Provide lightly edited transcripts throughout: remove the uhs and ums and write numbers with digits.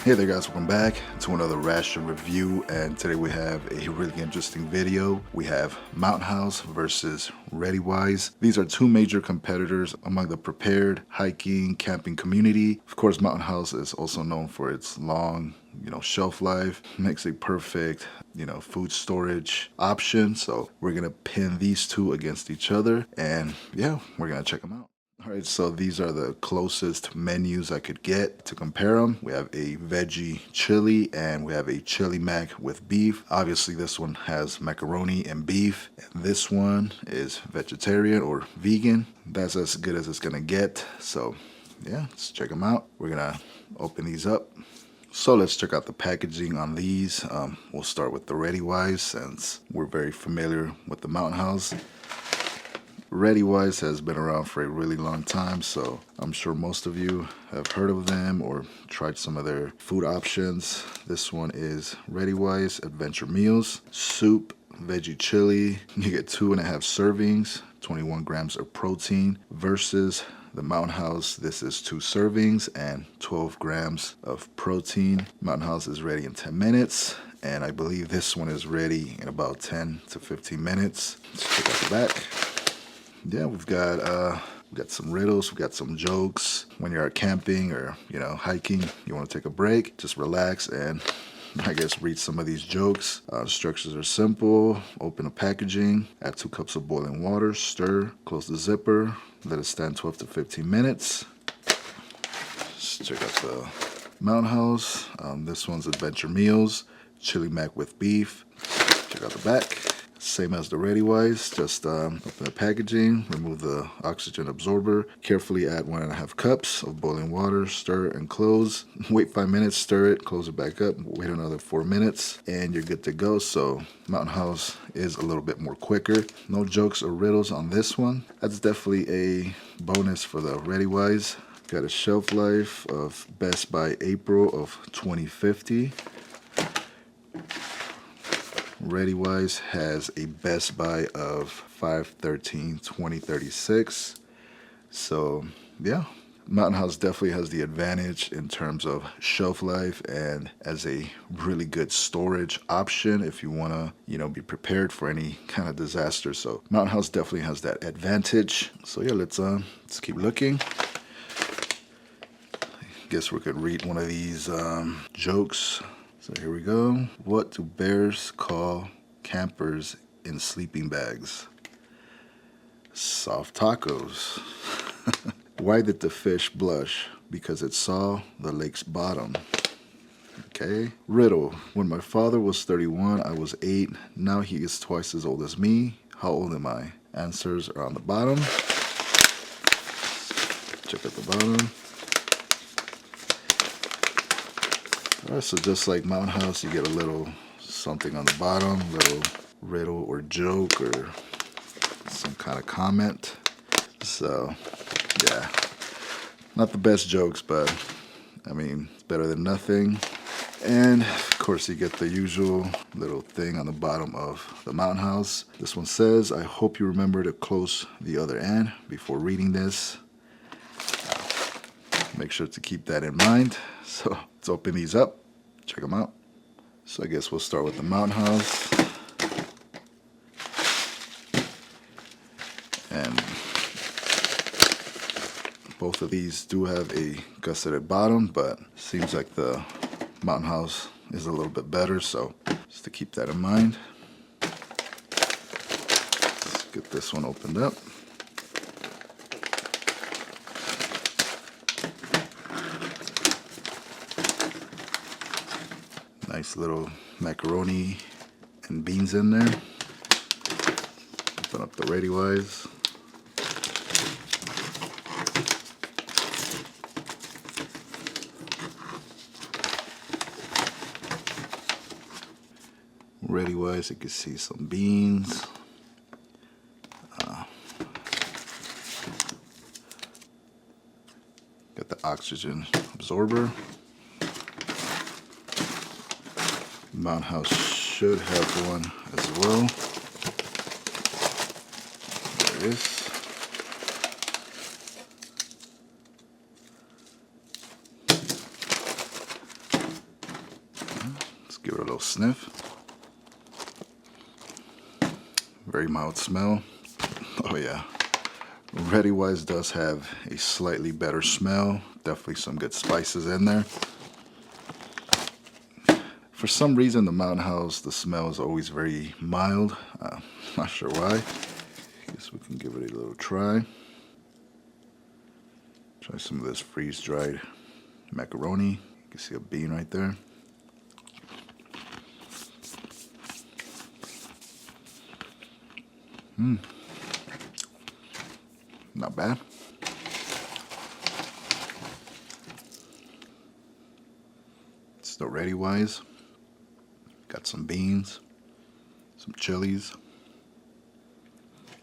Hey there guys, welcome back to another ration review, and today we have a really interesting video. We have Mountain House versus READYWISE. These are two major competitors among the prepared hiking, camping community. Of course, Mountain House is also known for its long, shelf life. Makes a perfect, food storage option. So we're gonna pin these two against each other, and yeah, we're gonna check them out. Alright, so these are the closest menus I could get to compare them. We have a veggie chili and we have a chili mac with beef. Obviously this one has macaroni and beef. And this one is vegetarian or vegan. That's as good as it's gonna get. So yeah, let's check them out. We're gonna open these up. So let's check out the packaging on these. We'll start with the READYWISE since we're very familiar with the Mountain House. READYWISE has been around for a really long time, so I'm sure most of you have heard of them or tried some of their food options. This one is READYWISE Adventure Meals, soup, veggie chili. You get 2.5 servings, 21 grams of protein versus the Mountain House. This is 2 servings and 12 grams of protein. Mountain House is ready in 10 minutes. And I believe this one is ready in about 10 to 15 minutes. Let's check out the back. Yeah, we've got some riddles, we've got some jokes. When you're out camping or, hiking, you want to take a break, just relax and I guess read some of these jokes. Instructions are simple. Open the packaging, add 2 cups of boiling water, stir, close the zipper, let it stand 12 to 15 minutes. Let's check out the Mountain House. This one's Adventure Meals, chili mac with beef. Check out the back. Same as the READYWISE, just open the packaging, remove the oxygen absorber, carefully add 1.5 cups of boiling water, stir and close. Wait 5 minutes, stir it, close it back up, wait another 4 minutes, and you're good to go. So Mountain House is a little bit more quicker. No jokes or riddles on this one. That's definitely a bonus for the READYWISE. Got a shelf life of best by April of 2050. READYWISE has a best by of 5/13/2036. So yeah, Mountain House definitely has the advantage in terms of shelf life and as a really good storage option if you want to, be prepared for any kind of disaster. So Mountain House definitely has that advantage. So yeah, let's keep looking. I guess we could read one of these jokes. So here we go. What do bears call campers in sleeping bags? Soft tacos. Why did the fish blush? Because it saw the lake's bottom. Okay. Riddle. When my father was 31, I was 8. Now he is twice as old as me. How old am I? Answers are on the bottom. Check out the bottom. Alright, so just like Mountain House, you get a little something on the bottom, little riddle or joke or some kind of comment. So, yeah, not the best jokes, but I mean, it's better than nothing. And of course, you get the usual little thing on the bottom of the Mountain House. This one says, I hope you remember to close the other end before reading this. Make sure to keep that in mind. So let's open these up, check them out. So I guess we'll start with the Mountain House. And both of these do have a gusseted bottom, but seems like the Mountain House is a little bit better, so just to keep that in mind. Let's get this one opened up. Nice little macaroni and beans in there. Open up the READYWISE. READYWISE, you can see some beans. Got the oxygen absorber. Mountain House should have one as well. this. Let's give it a little sniff. Very mild smell. Oh yeah. READYWISE does have a slightly better smell. Definitely some good spices in there. For some reason, the Mountain House, the smell is always very mild. Not sure why. Guess we can give it a little try. Try some of this freeze-dried macaroni. You can see a bean right there. Not bad. Still READYWISE. Got some beans, some chilies.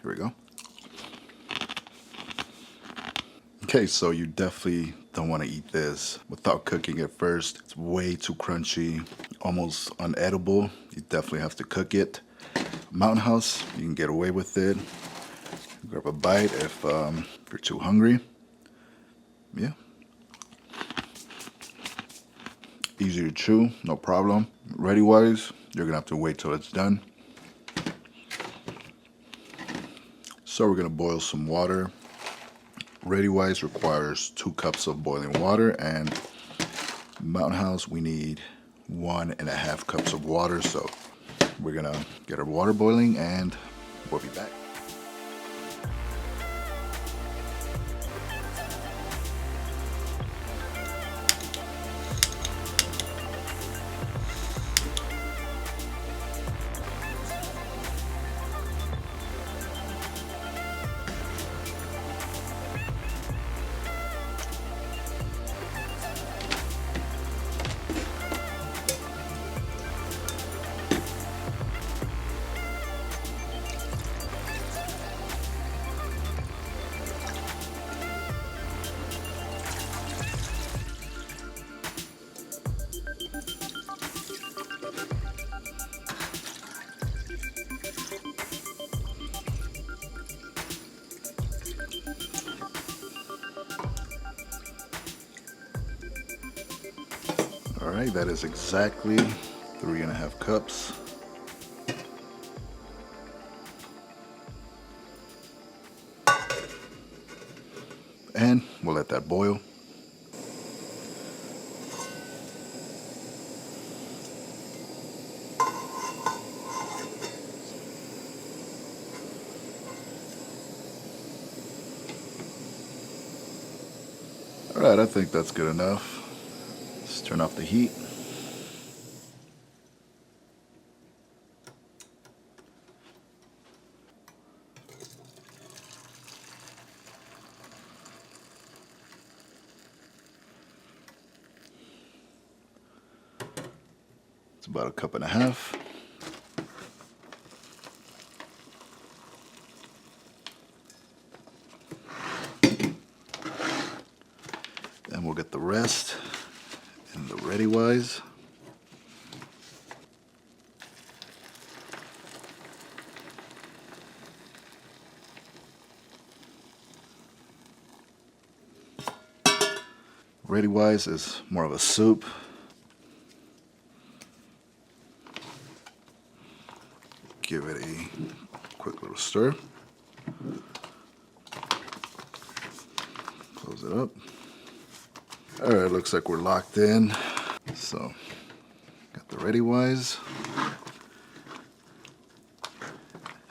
Here we go. Okay, so you definitely don't want to eat this without cooking it first. It's way too crunchy, almost unedible. You definitely have to cook it. Mountain House, you can get away with it. Grab a bite if you're too hungry. Yeah. Easy to chew, no problem. READYWISE, you're gonna have to wait till it's done. So we're gonna boil some water. READYWISE requires 2 cups of boiling water, and Mountain House, we need 1.5 cups of water. So we're gonna get our water boiling and we'll be back. All right, that is exactly 3.5 cups. And we'll let that boil. All right, I think that's good enough. Let's turn off the heat. It's about 1.5 cups. And we'll get the rest in the READYWISE. READYWISE is more of a soup. Give it a quick little stir. Close it up. All right, looks like we're locked in. So, got the READYWISE.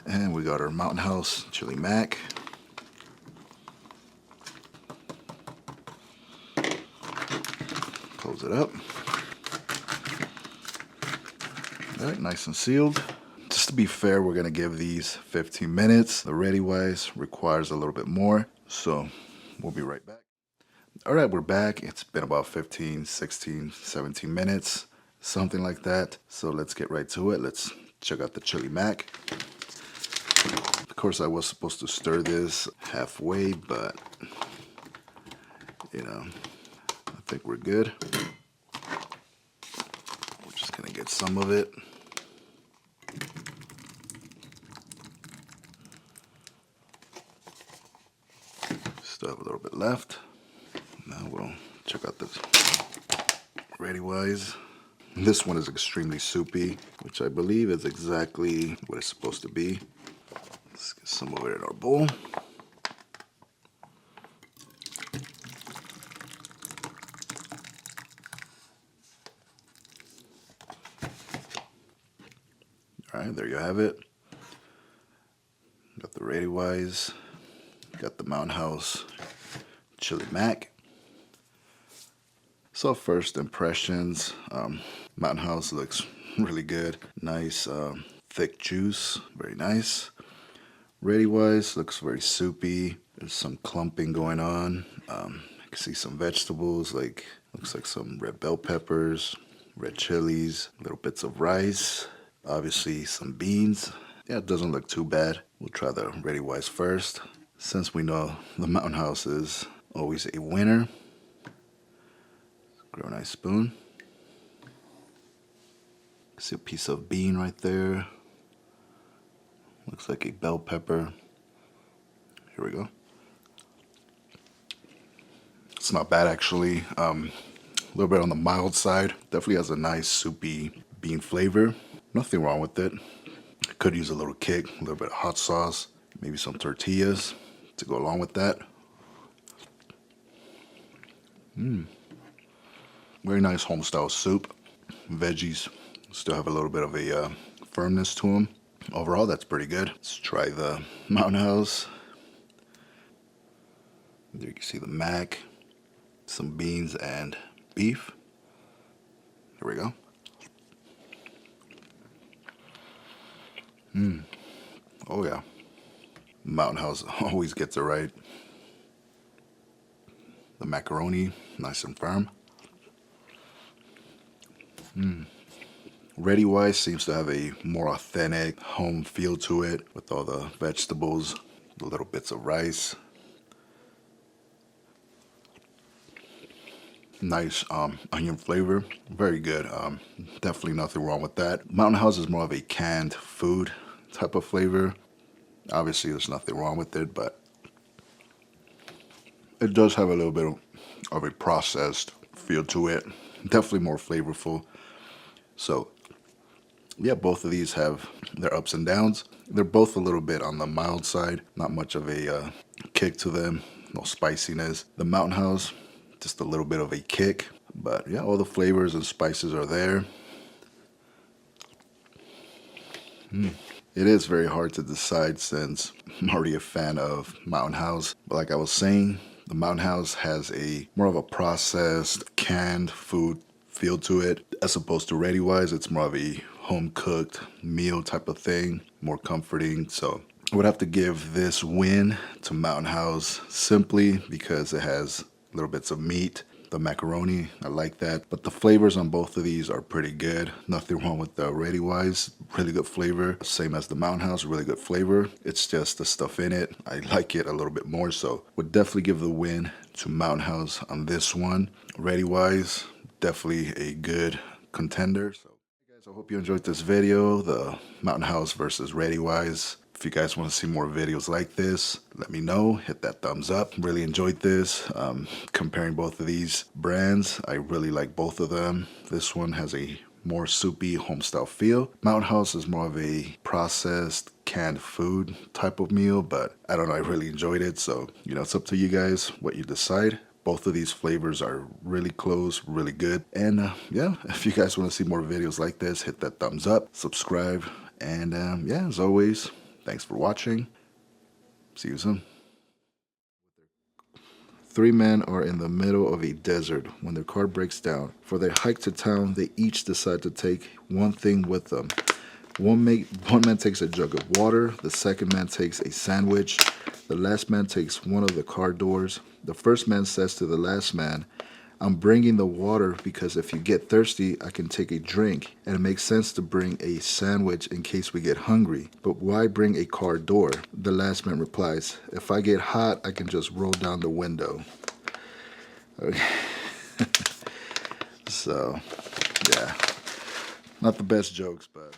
And we got our Mountain House chili mac. Close it up. All right, nice and sealed. Just to be fair, we're gonna give these 15 minutes. The READYWISE requires a little bit more, so we'll be right back. All right, we're back. It's been about 15, 16, 17 minutes, something like that. So let's get right to it. Let's check out the chili mac. Of course, I was supposed to stir this halfway, but you know, I think we're good. We're just gonna get some of it. Still have a little bit left. Now we'll check out this READYWISE. This one is extremely soupy, which I believe is exactly what it's supposed to be. Let's get some of it in our bowl. All right, there you have it. Got the READYWISE, got the Mountain House Chili Mac. So first impressions, Mountain House looks really good. Nice thick juice, very nice. READYWISE looks very soupy. There's some clumping going on. I can see some vegetables, looks like some red bell peppers, red chilies, little bits of rice, obviously some beans. Yeah, it doesn't look too bad. We'll try the READYWISE first. Since we know the Mountain House is always a winner. Grab a nice spoon. See a piece of bean right there. Looks like a bell pepper. Here we go. It's not bad actually. A little bit on the mild side. Definitely has a nice soupy bean flavor. Nothing wrong with it. Could use a little kick, a little bit of hot sauce, maybe some tortillas to go along with that. Very nice home-style soup. Veggies still have a little bit of a firmness to them. Overall, that's pretty good. Let's try the Mountain House. There you can see the mac, some beans and beef. Here we go. Oh yeah. Mountain House always gets it right. The macaroni, nice and firm. READYWISE seems to have a more authentic home feel to it with all the vegetables, the little bits of rice. Nice onion flavor, very good. Definitely nothing wrong with that. Mountain House is more of a canned food type of flavor. Obviously, there's nothing wrong with it, but it does have a little bit of a processed feel to it. Definitely more flavorful. So, yeah, both of these have their ups and downs. They're both a little bit on the mild side. Not much of a kick to them. No spiciness. The Mountain House, just a little bit of a kick. But yeah, all the flavors and spices are there. It is very hard to decide since I'm already a fan of Mountain House. But like I was saying, the Mountain House has a more of a processed, canned food feel to it. As opposed to READYWISE, it's more of a home-cooked meal type of thing, more comforting. So I would have to give this win to Mountain House simply because it has little bits of meat. The macaroni, I like that. But the flavors on both of these are pretty good. Nothing wrong with the READYWISE. Really good flavor. Same as the Mountain House, really good flavor. It's just the stuff in it. I like it a little bit more, so would definitely give the win to Mountain House on this one. READYWISE, definitely a good contender. So, guys, I hope you enjoyed this video, the Mountain House versus READYWISE. If you guys want to see more videos like this, let me know. Hit that thumbs up. Really enjoyed this. Comparing both of these brands, I really like both of them. This one has a more soupy home-style feel. Mountain House is more of a processed, canned food type of meal, but I don't know, I really enjoyed it. So, it's up to you guys what you decide. Both of these flavors are really close, really good. And yeah, if you guys want to see more videos like this, hit that thumbs up, subscribe, and yeah, as always, thanks for watching. See you soon. 3 men are in the middle of a desert when their car breaks down. For their hike to town, they each decide to take one thing with them. One man takes a jug of water. The second man takes a sandwich. The last man takes one of the car doors. The first man says to the last man, "I'm bringing the water because if you get thirsty, I can take a drink, and it makes sense to bring a sandwich in case we get hungry. But why bring a car door?" The last man replies, "If I get hot, I can just roll down the window." Okay. So, yeah, not the best jokes, but...